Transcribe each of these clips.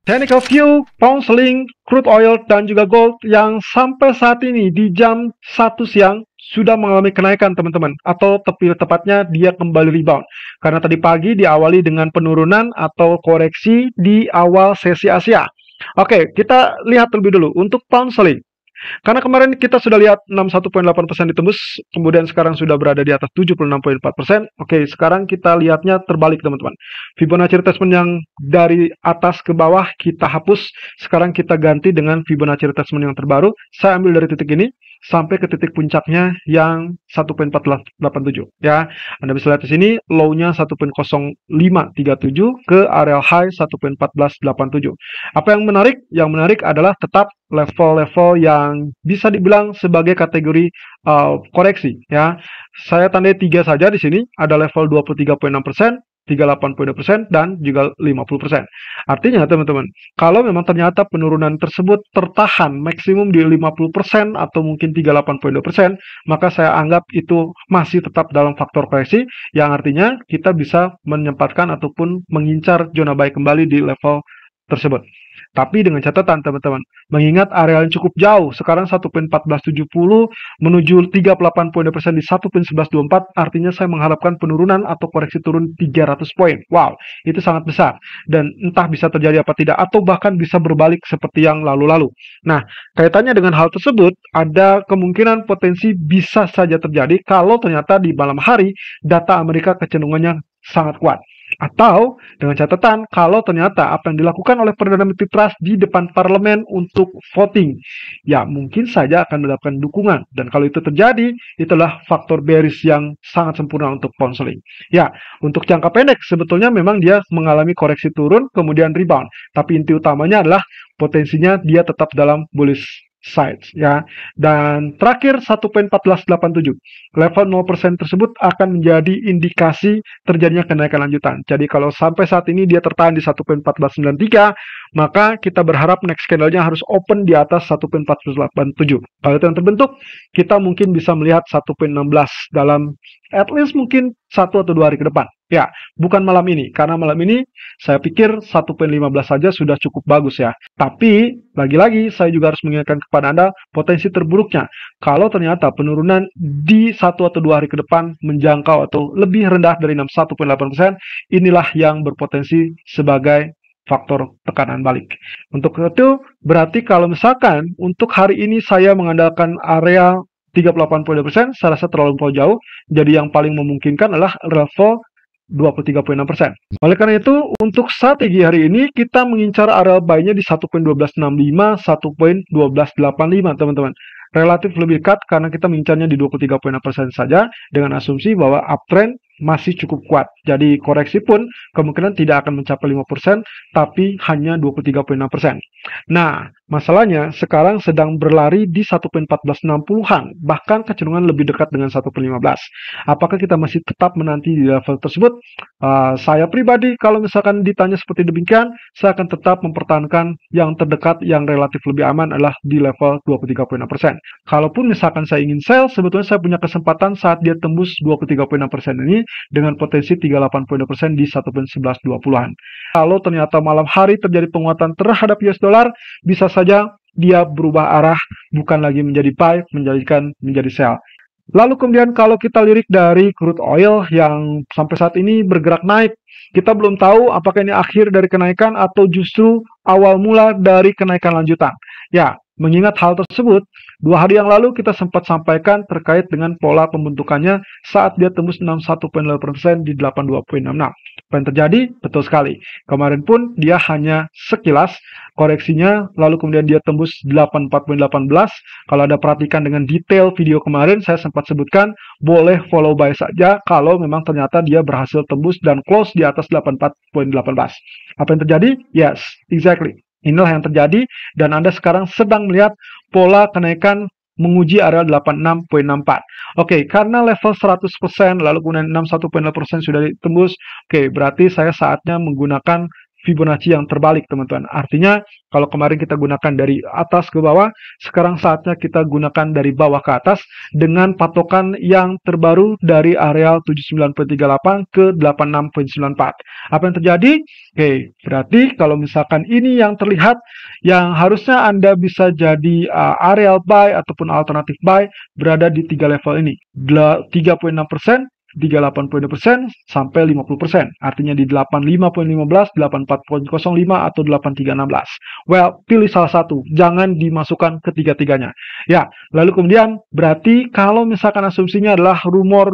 Technical view, pound sterling, crude oil, dan juga gold yang sampai saat ini di jam 1 siang sudah mengalami kenaikan teman-teman, atau tepatnya dia kembali rebound. Karena tadi pagi diawali dengan penurunan atau koreksi di awal sesi Asia. Oke, kita lihat terlebih dulu untuk pound sterling. Karena kemarin kita sudah lihat 61,8% ditembus, kemudian sekarang sudah berada di atas 76,4%. Oke, sekarang kita lihatnya terbalik teman-teman. Fibonacci retracement yang dari atas ke bawah kita hapus, sekarang kita ganti dengan Fibonacci retracement yang terbaru. Saya ambil dari titik ini sampai ke titik puncaknya yang 1.1487 ya. Anda bisa lihat di sini low-nya 1.0537 ke area high 1.1487. Apa yang menarik? Yang menarik adalah tetap level-level yang bisa dibilang sebagai kategori koreksi ya. Saya tandai 3 saja di sini, ada level 23,6%, 38,2% dan juga 50%. Artinya teman-teman, kalau memang ternyata penurunan tersebut tertahan maksimum di 50% atau mungkin 38,2%, maka saya anggap itu masih tetap dalam faktor koreksi, yang artinya kita bisa menyempatkan ataupun mengincar zona buy kembali di level tersebut. Tapi dengan catatan teman-teman, mengingat area yang cukup jauh, sekarang 1.1470 menuju 38,2% di 1.1124, artinya saya mengharapkan penurunan atau koreksi turun 300 poin. Wow, itu sangat besar. Dan entah bisa terjadi apa tidak, atau bahkan bisa berbalik seperti yang lalu-lalu. Nah, kaitannya dengan hal tersebut, ada kemungkinan potensi bisa saja terjadi kalau ternyata di malam hari data Amerika kecenderungannya sangat kuat. Atau dengan catatan kalau ternyata apa yang dilakukan oleh Perdana Menteri Truss di depan parlemen untuk voting, ya mungkin saja akan mendapatkan dukungan. Dan kalau itu terjadi, itulah faktor bearish yang sangat sempurna untuk pound sterling. Ya, untuk jangka pendek sebetulnya memang dia mengalami koreksi turun kemudian rebound. Tapi inti utamanya adalah potensinya dia tetap dalam bullish sides ya. Dan terakhir 1.1487 level 0% tersebut akan menjadi indikasi terjadinya kenaikan lanjutan. Jadi kalau sampai saat ini dia tertahan di 1.1493, maka kita berharap next candle-nya harus open di atas 1.1487. Kalau itu yang terbentuk, kita mungkin bisa melihat 1.16 dalam at least mungkin 1 atau 2 hari ke depan. Ya, bukan malam ini, karena malam ini saya pikir 1.15 saja sudah cukup bagus ya. Tapi, lagi-lagi saya juga harus mengingatkan kepada Anda potensi terburuknya. Kalau ternyata penurunan di 1 atau 2 hari ke depan menjangkau atau lebih rendah dari 61,8%, inilah yang berpotensi sebagai faktor tekanan balik. Untuk itu, berarti kalau misalkan untuk hari ini saya mengandalkan area 38,2%, saya rasa terlalu jauh. Jadi yang paling memungkinkan adalah level 23,6%. Oleh karena itu, untuk strategi hari ini kita mengincar area buy-nya di 1.1265, 1.1285 teman-teman. Relatif lebih dekat karena kita mengincarnya di 23,6% saja dengan asumsi bahwa uptrend masih cukup kuat. Jadi koreksi pun kemungkinan tidak akan mencapai 5%, tapi hanya 23,6%. Nah, masalahnya sekarang sedang berlari di 1.1460-an, bahkan kecenderungan lebih dekat dengan 1.15. Apakah kita masih tetap menanti di level tersebut? Saya pribadi kalau misalkan ditanya seperti demikian, saya akan tetap mempertahankan yang terdekat yang relatif lebih aman adalah di level 23,6%. Kalaupun misalkan saya ingin sell, sebetulnya saya punya kesempatan saat dia tembus 23,6% ini dengan potensi 38,2% di 1.1120-an. Kalau ternyata malam hari terjadi penguatan terhadap US dollar, bisa saja dia berubah arah, bukan lagi menjadi buy, menjadi sell. Lalu kemudian kalau kita lirik dari crude oil yang sampai saat ini bergerak naik, kita belum tahu apakah ini akhir dari kenaikan atau justru awal mula dari kenaikan lanjutan. Ya, mengingat hal tersebut, 2 hari yang lalu kita sempat sampaikan terkait dengan pola pembentukannya saat dia tembus 61,8% di 82,66. Apa yang terjadi? Betul sekali. Kemarin pun dia hanya sekilas koreksinya, lalu kemudian dia tembus 84,18. Kalau Anda perhatikan dengan detail video kemarin, saya sempat sebutkan boleh follow buy saja kalau memang ternyata dia berhasil tembus dan close di atas 84,18. Apa yang terjadi? Yes, exactly. Inilah yang terjadi dan Anda sekarang sedang melihat pola kenaikan menguji area 86,64. Oke, karena level 100% lalu kemudian 61,8% sudah ditembus. Oke, berarti saya saatnya menggunakan Fibonacci yang terbalik, teman-teman. Artinya, kalau kemarin kita gunakan dari atas ke bawah, sekarang saatnya kita gunakan dari bawah ke atas dengan patokan yang terbaru dari areal 79.38 ke 86.94. Apa yang terjadi? Oke, berarti kalau misalkan ini yang terlihat, yang harusnya Anda bisa jadi areal buy ataupun alternatif buy berada di 3 level ini. 3,6%, 38,2% sampai 50%. Artinya di 85,15, 84,05 atau 83,16. Well, pilih salah satu, jangan dimasukkan ketiga-tiganya. Ya, lalu kemudian berarti kalau misalkan asumsinya adalah rumor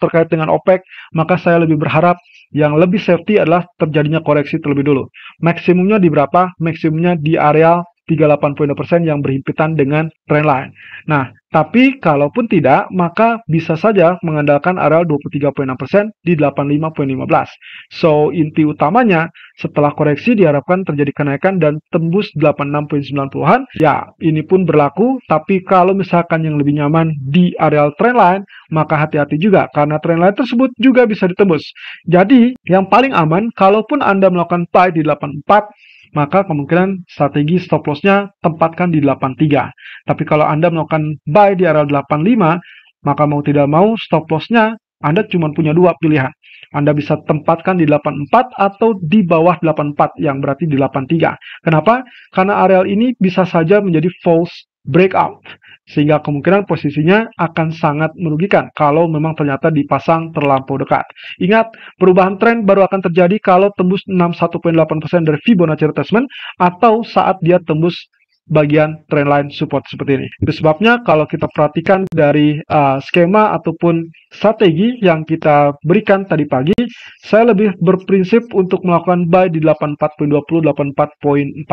terkait dengan OPEC, maka saya lebih berharap yang lebih safety adalah terjadinya koreksi terlebih dulu. Maksimumnya di berapa? Maksimumnya di area 38,2% yang berhimpitan dengan trendline. Nah, tapi kalaupun tidak, maka bisa saja mengandalkan areal 23,6% di 85,15. So, inti utamanya setelah koreksi diharapkan terjadi kenaikan dan tembus 86,90-an. Ya, ini pun berlaku, tapi kalau misalkan yang lebih nyaman di areal trendline, maka hati-hati juga karena trendline tersebut juga bisa ditembus. Jadi, yang paling aman kalaupun Anda melakukan buy di 84, maka kemungkinan strategi stop loss-nya tempatkan di 83. Tapi kalau Anda melakukan buy di area 85, maka mau tidak mau stop loss-nya Anda cuma punya dua pilihan. Anda bisa tempatkan di 84 atau di bawah 84, yang berarti di 83. Kenapa? Karena areal ini bisa saja menjadi false breakout, sehingga kemungkinan posisinya akan sangat merugikan kalau memang ternyata dipasang terlampau dekat. Ingat, perubahan tren baru akan terjadi kalau tembus 61,8% dari Fibonacci retracement atau saat dia tembus bagian trendline support seperti ini. Itu sebabnya kalau kita perhatikan dari skema ataupun strategi yang kita berikan tadi pagi, saya lebih berprinsip untuk melakukan buy di 84.20, 84.40.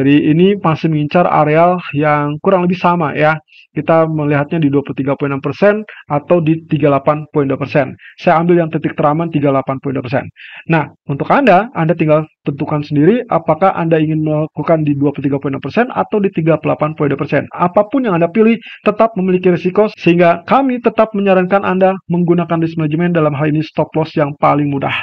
Jadi ini masih mengincar areal yang kurang lebih sama ya. Kita melihatnya di 23,6% atau di 38,2%. Saya ambil yang titik teraman 38,2%. Nah, untuk Anda tinggal tentukan sendiri apakah Anda ingin melakukan di 23,6% atau di 38,2%. Apapun yang Anda pilih tetap memiliki risiko, sehingga kami tetap menyarankan Anda menggunakan risk management, dalam hal ini stop loss yang paling mudah.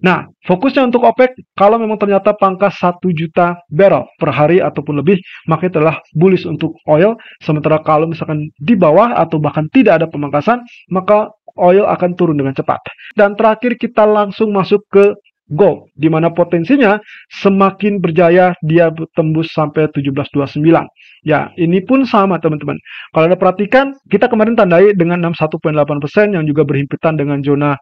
Nah, fokusnya untuk OPEC, kalau memang ternyata pangkas 1 juta barrel per hari ataupun lebih, maka itu adalah bullish untuk oil. Sementara kalau misalkan di bawah atau bahkan tidak ada pemangkasan, maka oil akan turun dengan cepat. Dan terakhir kita langsung masuk ke gold, di mana potensinya semakin berjaya dia tembus sampai 1729. Ya, ini pun sama teman-teman. Kalau Anda perhatikan, kita kemarin tandai dengan 61,8% yang juga berhimpitan dengan zona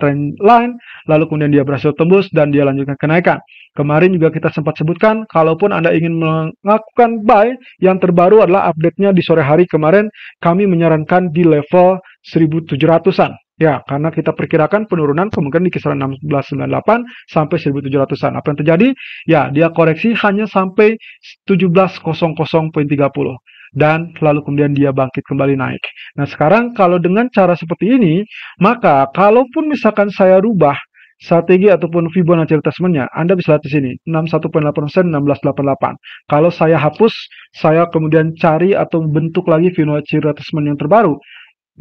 trend line, lalu kemudian dia berhasil tembus dan dia lanjutkan kenaikan. Kemarin juga kita sempat sebutkan, kalaupun Anda ingin melakukan buy, yang terbaru adalah update-nya di sore hari kemarin, kami menyarankan di level 1700-an. Ya, karena kita perkirakan penurunan kemungkinan di kisaran 1698 sampai 1700-an. Apa yang terjadi? Ya, dia koreksi hanya sampai 1700.30 dan lalu kemudian dia bangkit kembali naik. Nah, sekarang kalau dengan cara seperti ini, maka kalaupun misalkan saya rubah strategi ataupun Fibonacci retracement-nya, Anda bisa lihat di sini, 61,8%, 1688. Kalau saya hapus, saya kemudian cari atau bentuk lagi Fibonacci retracement yang terbaru.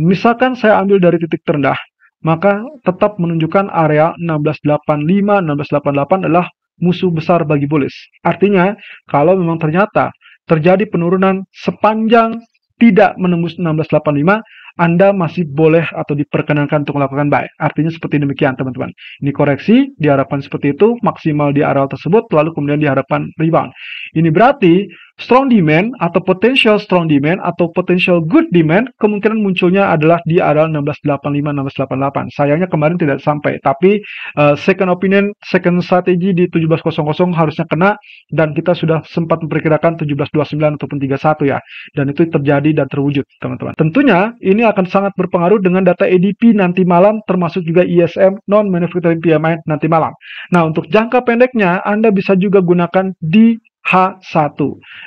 Misalkan saya ambil dari titik terendah, maka tetap menunjukkan area 1685, 1688 adalah musuh besar bagi bullish. Artinya, kalau memang ternyata terjadi penurunan sepanjang tidak menembus 1685, Anda masih boleh atau diperkenankan untuk melakukan buy. Artinya seperti demikian teman-teman. Ini koreksi, diharapkan seperti itu, maksimal di area tersebut, lalu kemudian diharapkan rebound. Ini berarti strong demand atau potential strong demand atau potential good demand kemungkinan munculnya adalah di area 1685, 1688. Sayangnya kemarin tidak sampai, tapi second opinion, second strategi di 1700 harusnya kena, dan kita sudah sempat memperkirakan 1729 ataupun 31 ya. Dan itu terjadi dan terwujud teman-teman. Tentunya ini akan sangat berpengaruh dengan data ADP nanti malam, termasuk juga ISM non-manufacturing PMI nanti malam. Nah, untuk jangka pendeknya Anda bisa juga gunakan di H1.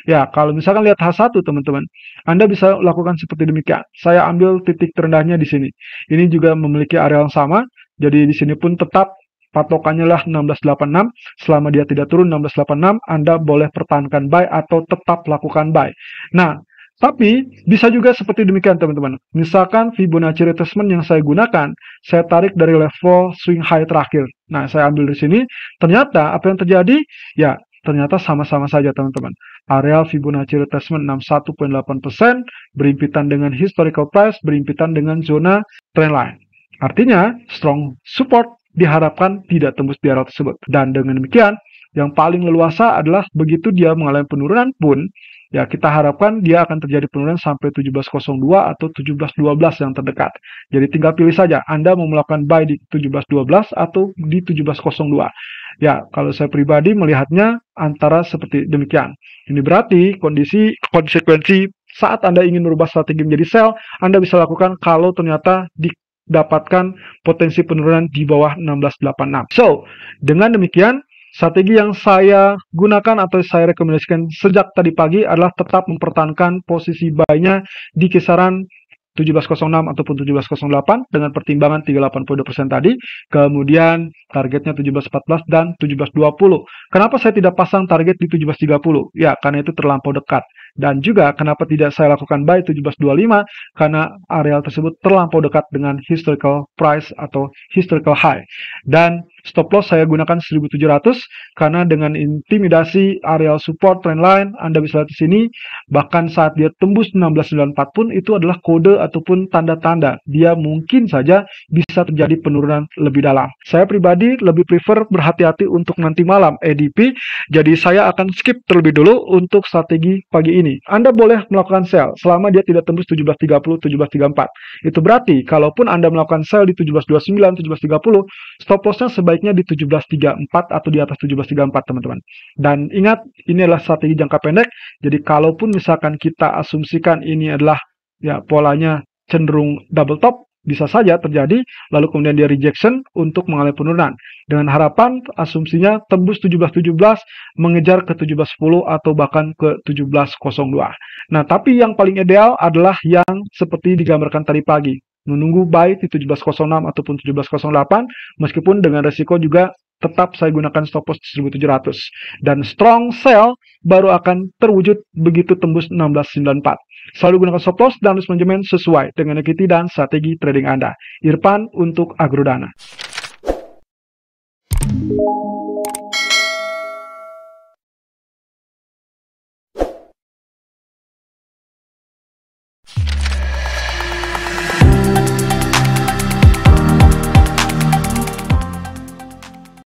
Ya, kalau misalkan lihat H1 teman-teman, Anda bisa lakukan seperti demikian. Saya ambil titik terendahnya di sini. Ini juga memiliki area yang sama. Jadi di sini pun tetap patokannya lah 1686. Selama dia tidak turun 1686, Anda boleh pertahankan buy atau tetap lakukan buy. Nah, Tapi bisa juga seperti demikian teman-teman. Misalkan Fibonacci retracement yang saya gunakan, saya tarik dari level swing high terakhir. Nah, saya ambil di sini, ternyata apa yang terjadi? Ya, ternyata sama-sama saja teman-teman. Areal Fibonacci retracement 61,8% berimpitan dengan historical price, berimpitan dengan zona trendline. Artinya, strong support diharapkan tidak tembus di area tersebut. Dan dengan demikian, yang paling leluasa adalah begitu dia mengalami penurunan pun, ya kita harapkan dia akan terjadi penurunan sampai 17.02 atau 17.12 yang terdekat. Jadi tinggal pilih saja, Anda mau melakukan buy di 17.12 atau di 17.02. Ya, kalau saya pribadi melihatnya antara seperti demikian. Ini berarti konsekuensi saat Anda ingin merubah strategi menjadi sell, Anda bisa lakukan kalau ternyata didapatkan potensi penurunan di bawah 1686. So, dengan demikian, strategi yang saya gunakan atau saya rekomendasikan sejak tadi pagi adalah tetap mempertahankan posisi buy-nya di kisaran 17.06 ataupun 17.08 dengan pertimbangan 3,82% tadi. Kemudian targetnya 17.14 dan 17.20. Kenapa saya tidak pasang target di 17.30? Ya, karena itu terlampau dekat. Dan juga kenapa tidak saya lakukan buy 17.25? Karena areal tersebut terlampau dekat dengan historical price atau historical high. Dan stop loss saya gunakan 1.700 karena dengan intimidasi areal support trendline, Anda bisa lihat di sini, bahkan saat dia tembus 1694 pun itu adalah kode ataupun tanda-tanda dia mungkin saja bisa terjadi penurunan lebih dalam. Saya pribadi lebih prefer berhati-hati untuk nanti malam ADP, jadi saya akan skip terlebih dulu untuk strategi pagi ini. Anda boleh melakukan sell selama dia tidak tembus 17.30, 17.34. Itu berarti kalaupun Anda melakukan sell di 17.29, 17.30, stop lossnya sebaiknya di 17.34 atau di atas 17.34 teman-teman. Dan ingat, ini adalah strategi jangka pendek, jadi kalaupun misalkan kita asumsikan ini adalah ya polanya cenderung double top, bisa saja terjadi, lalu kemudian dia rejection untuk mengalami penurunan. Dengan harapan asumsinya tembus 17.17, mengejar ke 17.10 atau bahkan ke 17.02. Nah, tapi yang paling ideal adalah yang seperti digambarkan tadi pagi. Menunggu buy di 17.06 ataupun 17.08, meskipun dengan resiko juga tetap saya gunakan stop loss di 1.700. Dan strong sell baru akan terwujud begitu tembus 1694. Selalu gunakan stop loss dan risk manajemen sesuai dengan equity dan strategi trading Anda. Irfan untuk Agrodana.